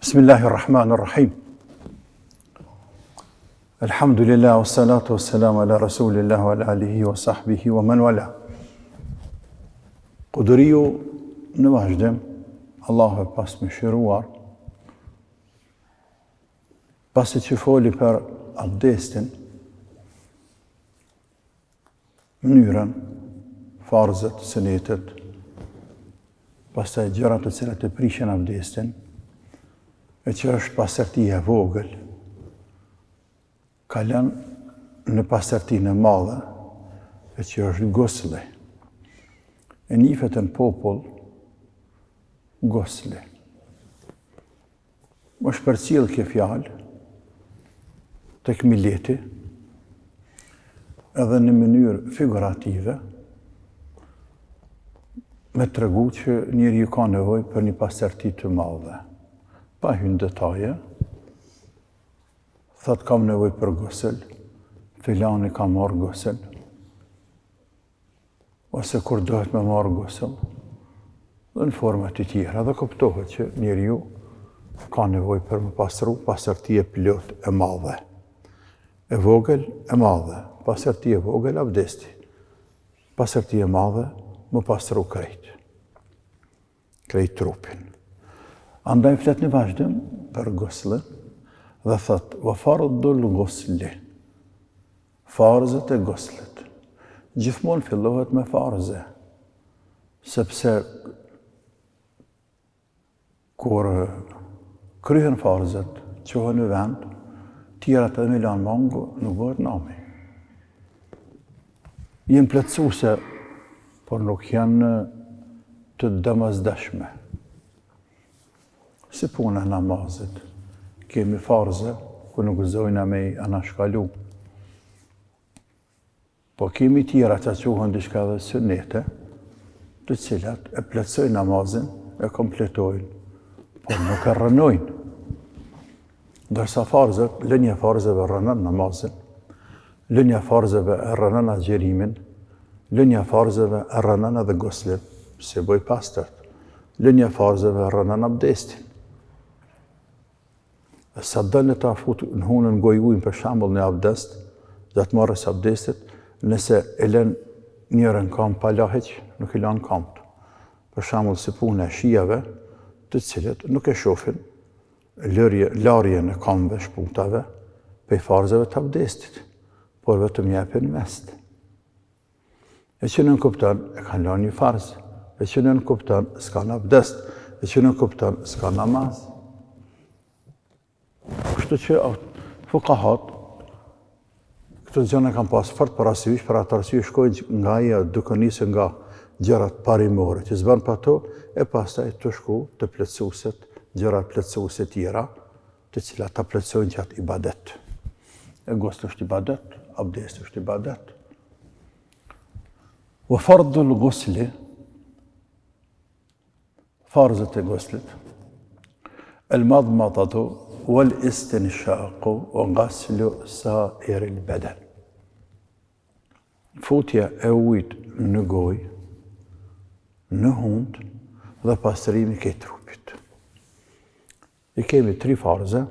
Bismillahirrahmanirrahim. Alhamdulillah, wassalatu wassalamu ala rasulillah wa ala alihi wa sahbihi wa man wala. Kuduriu në vazhdim, Allahu e pas më shiruar, pasi që foli për abdestin, mënyrën, farzët, sunetet, pastaj gjërat të cilat e prishin abdestin, e që është pastërtia e vogël, kalon në pastërtinë e madhe, e që është gusli. E njihet në popull gusli. Më shpërcjell kjo fjalë tek milleti, edhe në mënyrë figurative, me tregu që njeriu ka nevojë për një pastërti të madhe. Pa hyrë detaje, thot kam nevojë për gusl, filani ka marrë gusl, ose kur dohet me marrë gusl, dhe në forma të tjera, dhe kuptohet që njeriu ka nevojë për me pastru pastërti e plot e madhe. E vogël e madhe, pastërti e vogël abdesti, pastërti e madhe më pastru krejt trupin. Andaj flet në vazhdim për guslin dhe thot, wa fardul gusli, farzët e guslit. Gjithmonë fillohet me farze, sepse kur kryhen farzët, qohen në vend, tjerat edhe me lanë mangu, nuk bëhet nami. Jenë plotësuese, por nuk janë të domosdoshme. Si puna namazit, kemi farze, ku nuk gëzojna me i anashkalu. Po kemi tjera që quhen diçka dhe sunnete, të cilat e plotësojnë namazin, e kompletojnë, por nuk e rënojnë. Ndërsa farzet, lënia farzeve rënon namazin, lënia farzeve e rënon agjerimin, lënia farzeve e rënon edhe guslin, se bëj pastërt, lënia farzeve e rënon abdestin. Sa dënë ta fut në hunën gojë ujnë për shembull në abdest, gjatë marrjes abdestit, nëse e lën njërën kam pa lahiq, nuk i lanë kamt. Për shembull si puna e shijave, të cilët nuk e shohin larjen e kamve, shputave, prej farzeve të abdestit, por vetëm japin mest. E që nën kupton, e kanë lanë një farz, e që nën kupton, s'ka në abdest, e që nën kupton, s'ka namaz. Kështu që fuqahat, këto gjëra kanë pas fort parasysh, për atë arsye shkojnë nga ajo duke nisur nga gjërat parimore, që s'bën pa to, e pastaj të shku të plotësuesit, gjërat plotësuese tjera, të cilat ta plotësojnë gjatë ibadet. E gusli është ibadet, abdesti është ibadet. Wa fardul ghusli, farzët e guslit, el-madmadatu wal-istinshaqu wa ghaslu sa'iril badan. Futja e ujit në gojë, në hund dhe pastrimi ke trupit. I kemi 3 farze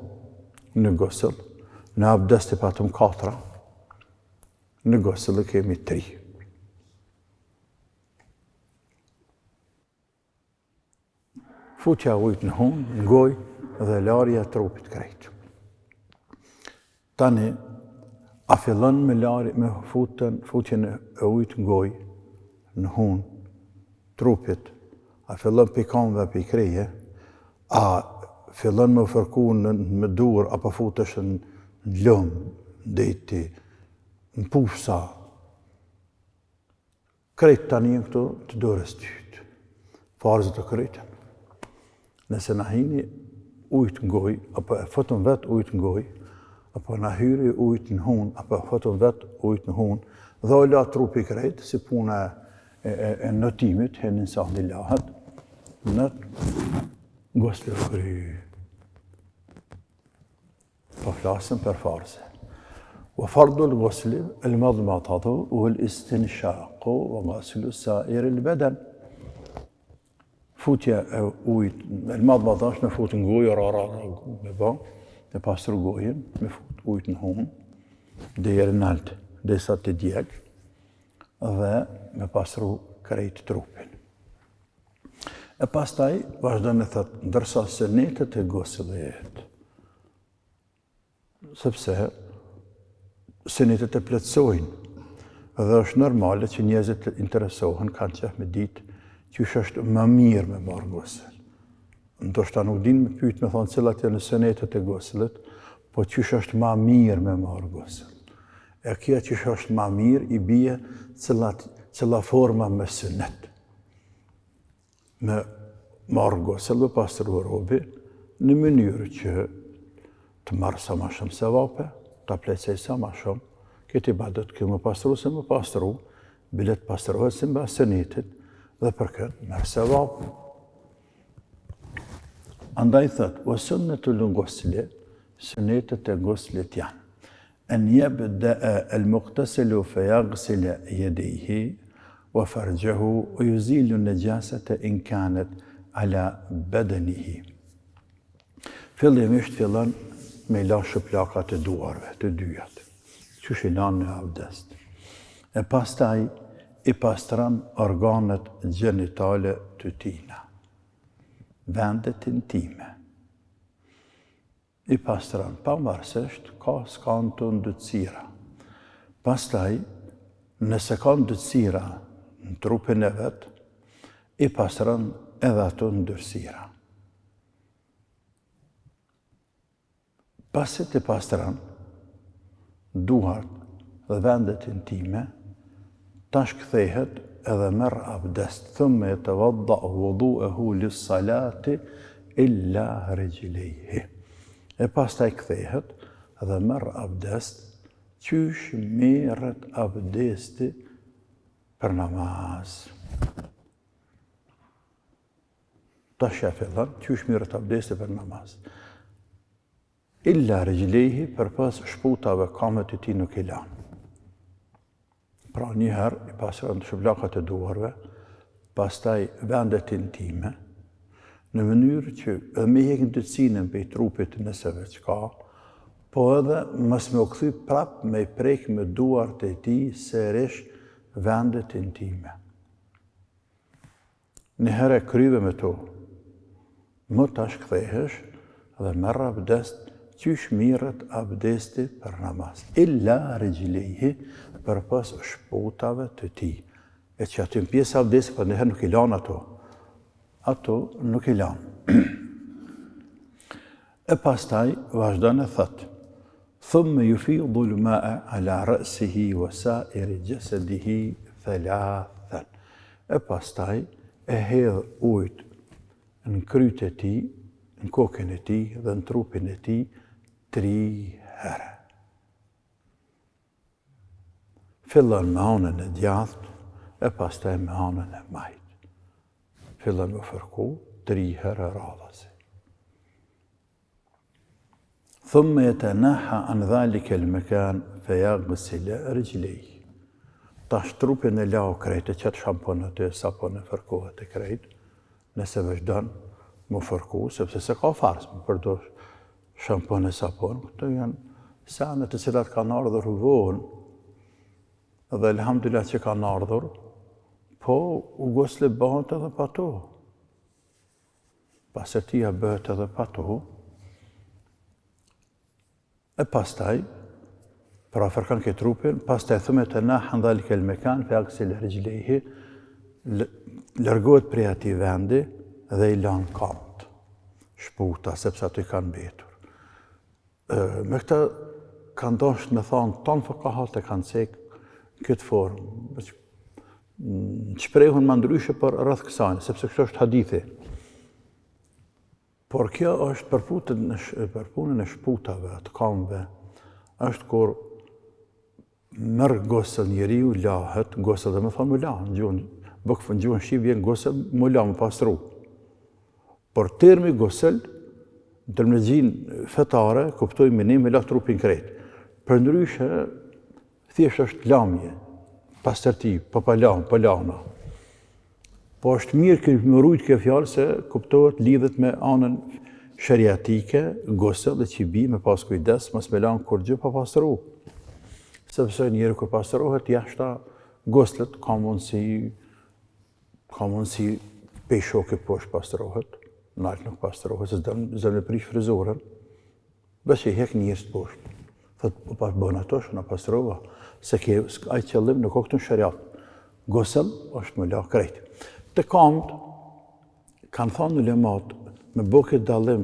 në gusl, në abdest e patëm 4, në gusl e kemi 3. Futja e ujit në hund, në gojë, dhe larja e trupit krejt. Tani, a fillon me futjen e ujit në gojë, në hun, trupit, a fillon pi kamve pi kreje, a fillon me fërku në dur, apo futesh në lëm, deti, në pufsa. Krejt tani këto të dorës tyt, farzët të krejtën. Nëse na hini ujt në gojë, apo e fotën vetë ujt në gojë, apo na hyri ujt në hun, apo e fotën vetë ujt në hun, dhe o la trupi krejt, si puna e notimit, henin sa në lahat, në gusli kry. Po flasëm për farze. Wa fardul ghusli el-madmadatu wal-istinshaqu wa ghaslu sa'iril badan. futja e ujit, e madh në fut në gojë, rara me ba, me pastru gojën, me fut ujit në humë, deri në altë, derisa të djeg, dhe me pastru krejt trupin. E pastaj, vazhdon e thot, ndërsa senetet e guslit, sepse senetet e plotësojnë, dhe është normale që njerëzit interesohen, kanë qef me ditë qysh është më mirë me marrë gusl. Ndoshta nuk din me pyet me thonë cilat janë senetet e guslit, po qysh është më mirë me marrë gusl. E kia qysh është më mirë i bie cila forma me sunet. Me marrë gusl dhe pastru robi në mënyrë që të marrë sa ma shumë sevape, ta plecej sa ma shumë, këtë ibadet kjo më pastru se më pastru, bilet pastruhet si mba senetit, dhe për këtë merë sevap. Andaj thët, o sunnetul l'ghusli, sunnetet e ghuslit janë. En yabda'a al-muqtasilu fayaghsila yadayhi wa farjahu wa yuzilu an-najasata in kanat ala badanihi. Fillimisht fillon me la shëplakat e duarve, të dyjat, që shilan në abdest. E pastaj i pastran organet gjenitale të tina, vendet intime. I pastran pavarësisht ka s'kan të ndëtsira. Pastaj, nëse ka ndëtsira në trupin e vetë, i pastran edhe ato ndërsira. Pasit i pastran duart dhe vendet intime, tash kthehet edhe merr abdest, thumma yatawadda'u wudu'ahu lis-salati illa rijlayhi. E pastaj kthehet edhe merr abdest, qysh merret abdesti për namaz. Tash e fillon, qysh merret abdesti për namaz. Illa rijlayhi, përpas shputave kamet e tij nuk i lan. Pra njëherë i pastron shëplakat e duarve, pastaj vendet intime, në mënyrë që edhe me hekin ndëtsinën prej trupit nëse veç ka, po edhe mos me u kthy prap me i prek me duart e tij sërish vendet intime. Njëherë e kryve me to, më tash kthehesh dhe merr abdest, qysh mirret abdesti për namaz. Illa rijlayhi, përpas shputave të tij. E që aty në pjesë abdesti, për njëherë nuk i lan ato. Ato nuk i lan. E pastaj vazhdon e thot, thumma yufidu al-ma'a ala ra'sihi wa sa'iri jasadihi thalathan. E pastaj e hedh ujt në kryt e tij, në kokën e tij dhe në trupin e tij 3 herë. Fillon me anën e djathtë, e pastaj me anën e majtë. Fillon me fërku 3 herë radhasi. Thumma yatanaha an dhalika al-makan fayaghsil rijlayhi. Tash trupin e lau krejt, e qëtë shamponët e sapon e fërkohet e krejt, nëse vazhdon më fërku, sepse se ka fars, më përdor shampon e sapon, këto janë sanet të cilat kanë ardhur vonë, dhe elhamdulillah që kanë ardhur, po u gusli bëhet edhe pa to. Pasërtia bëhet edhe pa to. E pastaj, pra fërkan ke trupin, pastaj thume të nahan dhalike el-mekan, fayaghsil rijlayhi, lërgohet prej ati vendi dhe i lan kamt, shputa, sepse aty kanë betur. Me këta kanë dashur me thonë, tonë fuqahat e kanë cek këtë formë. Shprehun më ndryshe për rreth kësaj, sepse kjo është hadithi. Por kjo është për punën e shputave, të kamve, është kur merr gosël njeriu, lahet, gosël dhe me thonë më la, në gjuhën shqip vjen gosël, më la, më pastru. Por termi gosël, në terminologjinë fetare, kuptojmë ne me la trupin krejt. Për ndryshe, thjesht është lamje, pastërti, pa lana. Po është mirë më rujt kjo fjalë se kuptohet lidhet me anën shariatike, gusl dhe qibi me pas kujdes, mos me lanë kur gjë pa pastru. Sepse njëri kur pastrohet jashta guslet ka mundësi pejshoke poshtë pastrohet, nalt nuk pastrohet, se zdo me prish frizorën, bes që i hek njërës poshtë. Thot, po bëna to shë në pastrova, se ai qëllim nuk o këtu në shariat. Gusl është më la krejt. Të kamt, kanë thonë në lemat, me bo këtë dalim,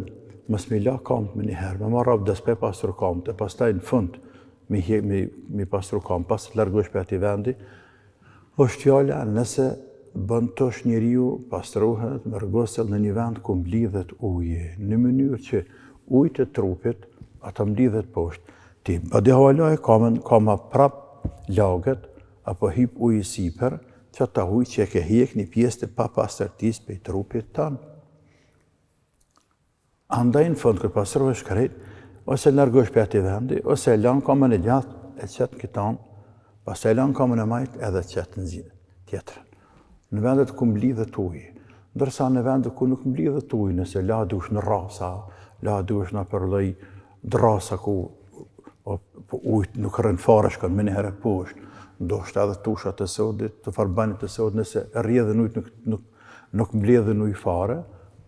mës me la kamt me njëherë, me marra abdes pe pastru kamt, e pastaj në fund, mi pastru kamt, pas të largosh për ati vendi, është fjalla nëse bën tosh njeriu pastrohet me gusl në një vend ku mblidhet ujë, në mënyrë që ujët e trupit ata mblidhet poshtë. Ti badi havalaj ka ma prap lagët apo hip ujë sipër, që ata ujë që e ke hjek një pjesë të pa pastërtis për i trupit tanë. Andaj në fund kër pastrohesh krejt, ose largosh për ati vendi, ose e lanë kamën e gjatë e qëtë këtanë, pas e lanë kamën e majtë edhe qëtë në zinë tjetërën. Në vendet ku mblidhet ujë, ndërsa në vendet ku nuk mblidhet ujë, nëse la dush në rasa, la dush në përloj drasa ku ujët nuk rënë fare shkën me njëherë poshtë, ndoshtë edhe tushat të sodit, të farbanit të sodit, nëse rrjedhën ujët nuk mbledhen ujë fare,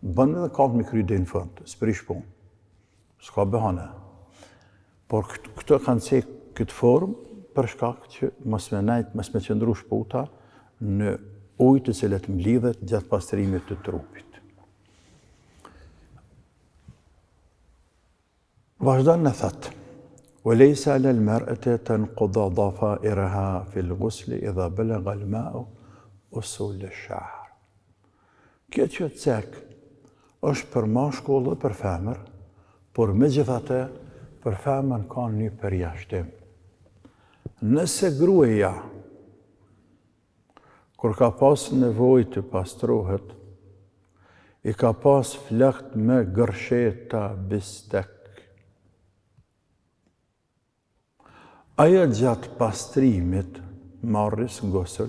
bënë edhe kamë me kry dhe në fund, s'prish punë, s'ka behane. Por këto kanë cekë këtë formë për shkak që mos me qëndru shputa në ujë të cilat mblidhet gjatë pastrimit të trupit. Vazhdon në thëtë, وليس على المرأة تنقض ضفائرها في الغسل إذا بلغ الماء أصول الشعر. Kjo që cek është për mashkull dhe për femër, por me gjithate për femër ka një përjashtim. Nëse gruaja, kur ka pas nevojë të pastrohet, i ka pas flakt me gërsheta bistek, ajo gjatë pastrimit, marrës gusl,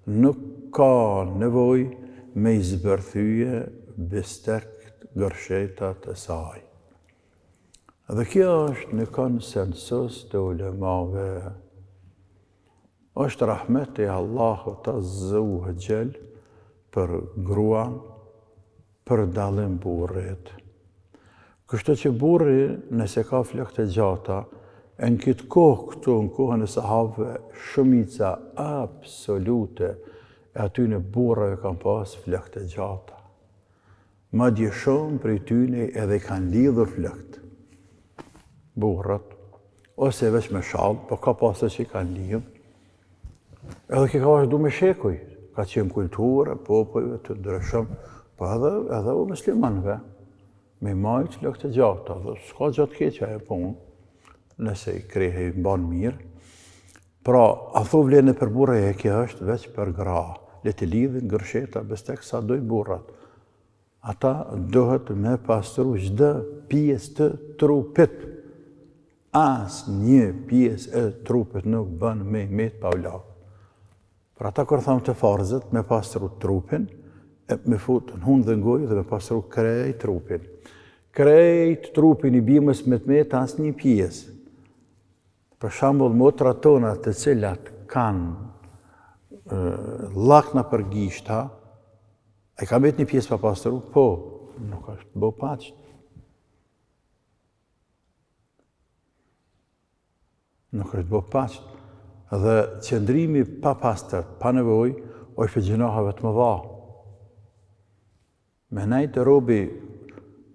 nuk ka nevoj me i zbërthyje bistek gërsheta të saj. Dhe kjo është në konsensus të ulemave. Është rahmet e Allahut Azza wa Jall për gruan, për dalim burrit. Kështu që burri, nëse ka flakt e gjata, në këtë kohë këtu, në kohën e sahabëve, shumica absolute e aty në burrave kanë pas flakt e gjata. Madje shumë prej tyne edhe kanë lidhur flakt. Burrat, ose veç me shallë, po ka pasë që i kanë lidhur. Edhe ki ka vazhdu me shekuj, ka qenë kulturë, popojve të ndryshëm, po edhe u muslimanëve, me majtë flakt e gjata, dhe s'ka gjatë keqja e punë, nëse i krehe i mbanë mirë. Pra, a thu vlerën e për burra e kjo është veç për gra. Le të lidhin gërsheta bestek sa dojnë burrat. Ata dohet me pastru çdo pjesë të trupit. As një pjesë e trupit nuk bën me met pa vlag. Pra ata kur thamë të farzët, me pastru trupin, me fut në hundë dhe ngojë dhe me pastru krejt trupin. Krejt trupin i bimës me të met as një pjesë. Për shambull, motra tona të cilat kanë lakna për gishta, e ka met një pjesë pa pastru? Po, nuk është bo paqët. Nuk është bo paqët. Dhe qëndrimi pa pastër, pa nevoj, është për gjinohave të mëdha. Me najtë robi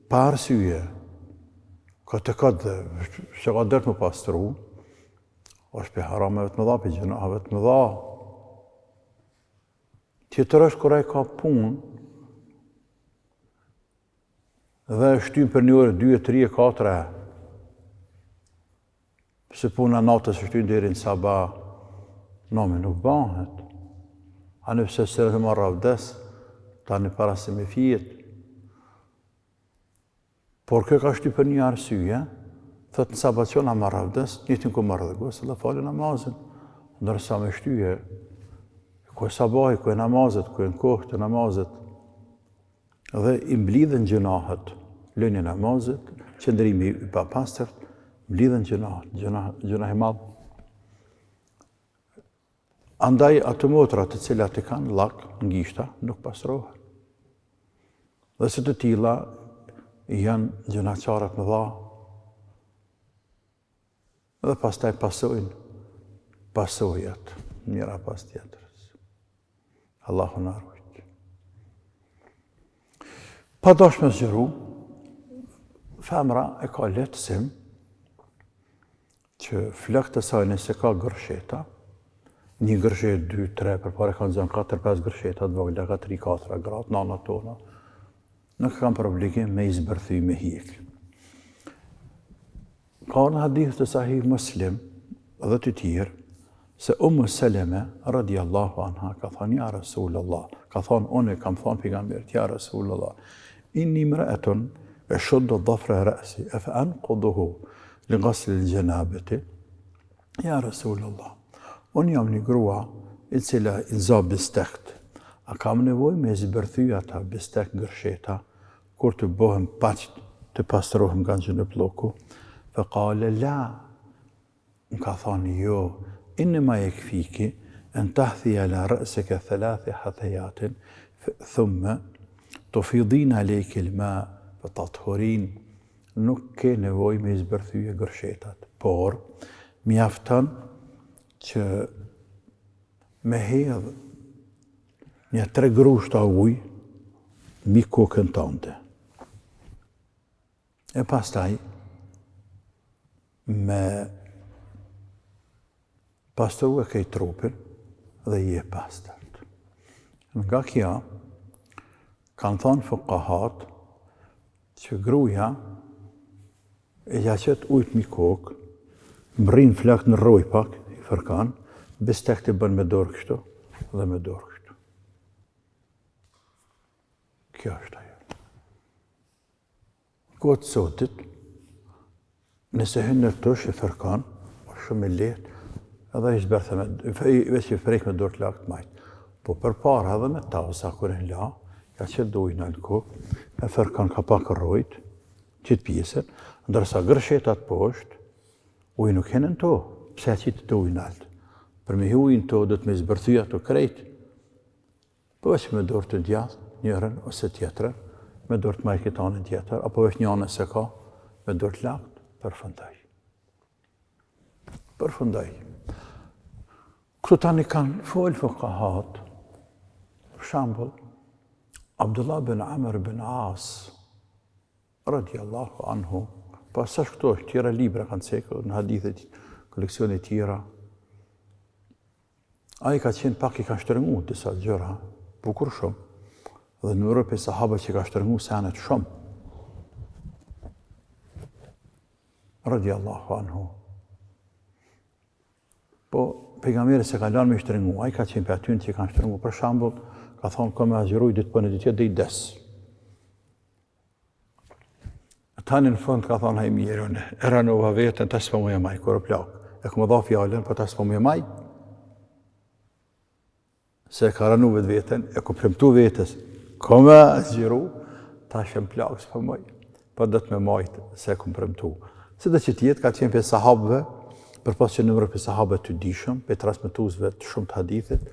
pa arsye, ka të këtë dhe që ka dërtë më pastru, është për harameve të mëdha, për gjinohave të mëdha. Tjetër është kura i ka punë, dhe shtymë për një orë, 2, 3, 4, se puna natës shtymë deri në sabah, nami nuk bahet. A nëpse së të marrë avdes, ta në para se me fijet. Por kjo ka shtymë për një arsye, thët në sabacion a marrë avdes, njëtin ku marrë dhe gusë, dhe falë namazin, ndërsa me shtyje, ku e sabahi, ku e namazet, ku e në kohë të namazet, dhe i mblidhen gjunahet, lënja e namazit, qëndrimi i papastërt, mblidhen gjunahet, gjunah i madh. Andaj ato motra të cilat i kanë llak në gishta nuk pastrohen. Dhe se të tilla janë gjunaqare të mëdha. Dhe pastaj pasojnë pasojat njëra pas tjetrës. Allahu na ruaj. Pa dash me zgjeru, femra e ka lehtësim që flakët e saj nëse ka gërsheta, një gërshet, 2, 3, përpara kanë zënë 4, 5 gërsheta të vogla, 3, 4 gratë, nana tona, nuk kanë problem me izbërthy me hjek. Ka në hadith të sahih Muslim dhe të tjerë, se Seleme, radiallahu anha, ka thonë, ja Rasulullah, ka thonë, unë kam thonë pejgamberit, ja Rasulullah, inni mra'atun ashuddu dhafra ra'si, afa anquduhu li ghasli al-janabati, ja Rasulullah, unë jam një grua i cila i za bistekt, a kam nevojë me zbërthy ata bistek gërsheta, kur të bëhem paqt të pastrohem nga gjunëpllëku? Faqala la, më ka thonë jo, innema yakfiki an tahthi ala ra'sika 3 hathayatin thumma tufidin alayki al-ma fatathurin. Nuk ke nevojë me zbërthyje gërshetat, por mjafton që me hedh një 3 grushta ujë mbi kokën tënde. E pastaj me pastru e kej trupin dhe je pastërt. Nga kja, kanë thonë fuqahat që gruja e jaqet ujt mi kokë, mbrin flak në rroj pak, i fërkan, bistek të bën me dorë kështu dhe me dorë kështu. Kjo është ajo. Kotë sotit, nëse hynë në tush i fërkan, shumë i lehtë, edhe i shberthe me, veç i frejk me dorë të lakt majtë. Po për para edhe me tausa, kër e në la, ka që dojnë në kokë, e fërkan ka pak rrojt, qitë pjesën, ndërsa gërshetat poshtë, ujë nuk henë në to, pse qitë të ujë në altë. Për me ujë në to, do të me zbërthyja të krejtë, po veç me dorë të djathë, njërën ose tjetërën, me dorë të majtë këtë anën tjetër, apo veç një anën se ka, me dorë të lakt, përfundaj. Përfundaj. Këtu tani kanë folë fuqahat, për shembull, Abdullah bin Amr bin As, radiallahu anhu, pas sa këto është tjera libra kanë cekë, në hadithet, koleksionet tjera, a i ka qenë pak i ka shtërëngu disa gjëra, bukur shumë, dhe në Europë e sahabët që ka shtërëngu senet shumë. Radiallahu anhu. Po, pejgamberi se ka lanë me shtërëngu, a i ka qenë për atyën që kanë shtërëngu, për shambull, ka thonë, ka me azgjeruj ditë për në ditje dhe i desë. Tani në fund ka thonë, haj mirën, e ranova vetën, ta s'pa mu e maj, kërë plakë. E këmë dha fjallën, po ta s'pa mu e maj. Se ka ranu vetë vetën, e ku premtu vetës, ka me azgjeru, ta shem plakë, s'pa maj. Po dhe të me majtë, se ku premtu. Se dhe që tjetë ka qenë për sahabëve, për pas që nëmërë për sahabët të dishëm, për transmituzve të shumë të hadithit,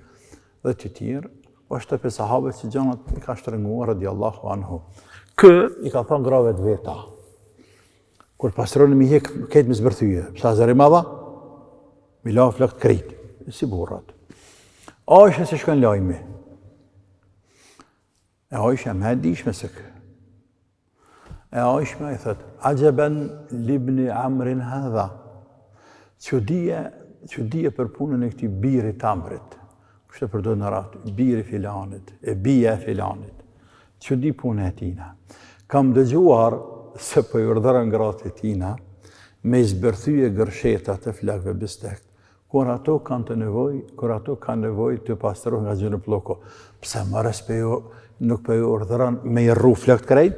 dhe të tjerë, është për sahabët që gjanat i ka shtërënguar, radiallahu anhu. Kë i ka thonë grave të veta. Kur pastronë mi hek, ketë me zbërthyje. Psa zëri madha? Mi la flakt krejt, si burrat. Aisha se shkën lajmi. E Aisha me dishme se kë. E Aisha i thëtë, Ajeben libni Amrin hadha. Qëdije për punën e këti biri të Amrit. Kështë të përdojnë në ratë, biri filanit, e bia filanit. Qëdi punë e tina. Kam dëgjuar se për urdhërën gratë e tina me zbërthyje gërsheta të flakve bistek, kur ato kanë nevoj të pastrohen nga gjënë ploko. Pse marës nuk për urdhërën me i rru flakt krejt?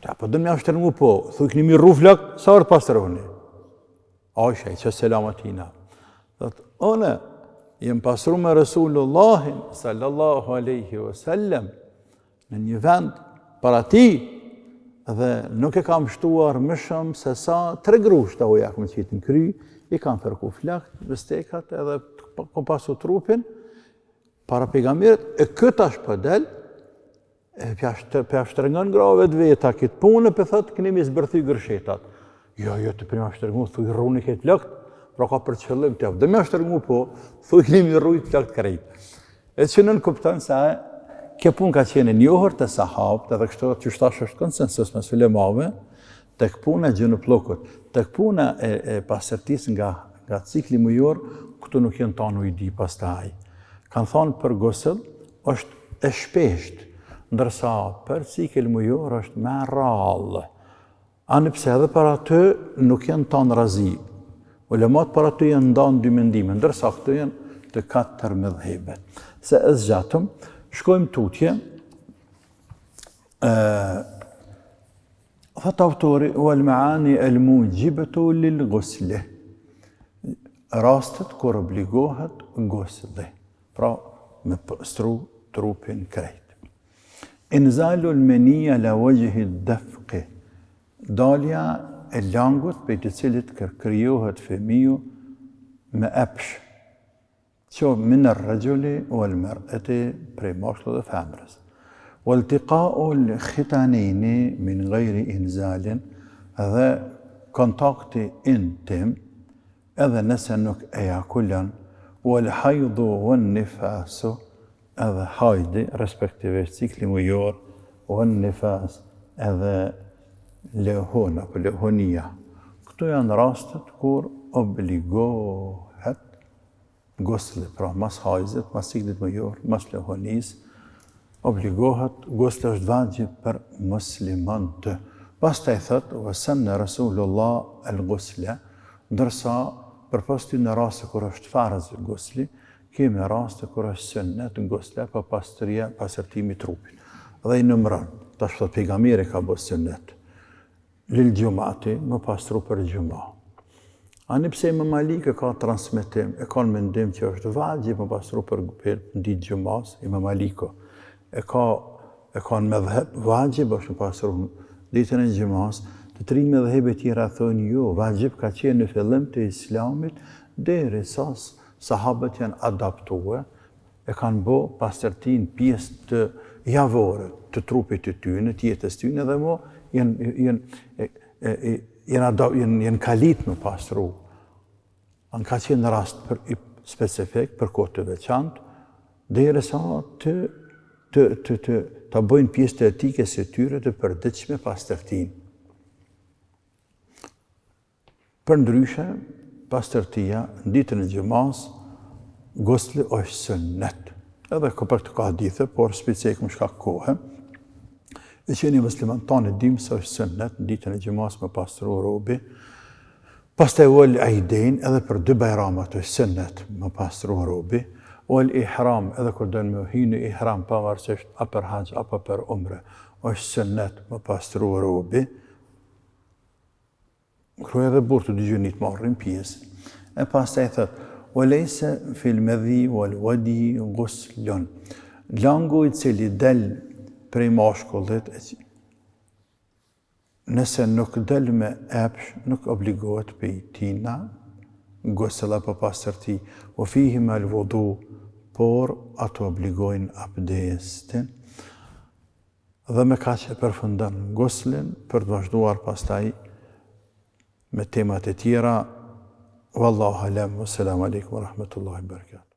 Ja, po dëmë jam shtërngu po, thuj këni mi rru flakt, sa orë pastroheni? Aisha i që selamat tina. Thëtë, one, jem pasru me Resulullahin sallallahu alaihi wasallam në një vend para ti dhe nuk e kam shtuar më shumë se sa 3 grushta uja këmë qitë në kry, i kam fërku flakt, bestekat edhe kom pasu trupin para pejgamberit e këtë ashtë për del për shtërëngën grave të veta këtë punë për thëtë kënim i zbërthy gërshetat. Jo, të prima shtërëngu, thuj rruni këtë flakt, pra ka për qëllim të dhe me shtërëngu po, thuj kënim i rrujt flakt krejt. E që nën kuptan se kjo punë ka qenë njohër të sahabët, edhe kështu që shtash është konsensus me sulemave, tek puna e gjënoplokut, tek puna e pastërtis nga cikli mujor, këtu nuk jenë tanë ujdi pastaj. Kanë thonë për gusëll, është e shpesht, ndërsa për cikli mujor është me rallë. Anëpse edhe për aty nuk jenë tanë razi. Ulemat për aty jenë ndanë 2 mendime, ndërsa këtu jenë të 4 mëdhëhebet. Se e zgjatëm, shkojmë tutje, thot autori, wal maani al mujibatu lil ghusli. Rastet kur obligohet gusli. Pra, me pastru trupin krejt. Inzalu l-menija la wajhi d-dafqi. Dalja e langut për të cilit kërkrijohet fëmiju me epsh. Që minë rrëgjuli o l-mërëti prej mashlo dhe femrës. O l-tiqa'u l-khitanini min gajri inzalin edhe kontakti intim edhe nëse nuk ejakullan o l-hajdu o n-nifasu edhe hajdi, respektivisht cikli mujor, o n-nifas edhe lehona, për lehonia. Këto janë rastet kur obligohet gusli, pra mas hajzit, mas ciklit mujor, mas lehonis, obligohet gusli është vajgjib për musliman të. Pas të i thët, vësën në Rasulullah el-gusle, ndërsa për pas ty në raste kur është farz gusli, kemi raste kur është sünnet gusle për pastërtimi trupin. Dhe i nëmëran, tash thot pejgamberi ka bërë sünnet. Lil gjumati, më pastru për gjuma. Ani pse Imam Malik e ka transmetim, e ka në mendim që është vajgjib më pastru për ditë gjumas, Imam Maliko. E ka në medheb, vajgjib është më pastru ditën e gjumas, të 3 medhebe tjera thonë jo, vajgjib ka qenë në fillim të islamit, deri sa sahabët janë adaptuar, e kanë bo pastërtin pjesë të javore, të trupit të tyne, të jetës tyne, dhe mo janë kalit më pastru. Anë ka qenë rast specifik, për kohë të veçantë, deri sa të bëjnë pjesë të etike së tyre të përditshme pastërtin. Për ndryshe, pastërtia, në ditën e gjumas, gusli është sünnet. Edhe për të ka hadithe, por specifik më shkak kohë, e që një musliman tonë e dimë se është sünnet, në ditën e gjumas me pastru robi, pastaj ual ajdejn, edhe për 2 bajramat është sünnet me pastru robi, ual ihram, edhe kur dënë me hinu ihram, pavarësisht a për haqë, apo për umre, është sünnet me pastru robi, kërë edhe burë të dëgjunit marrin pjesë. E pas të e thëtë, walejse fil medhi wal wadi guslun. Langu i cili del prej mashkullit, nëse nuk del me epsh, nuk obligohet për tina, gusla për pastërti, o fihi me lvodu, por ato obligojnë abdestin, dhe me ka që përfundon guslin, për të vazhduar pastaj me temat e tjera. Wallahu alem, wassalamu alaikum wa rahmatullahi wa barakatuh.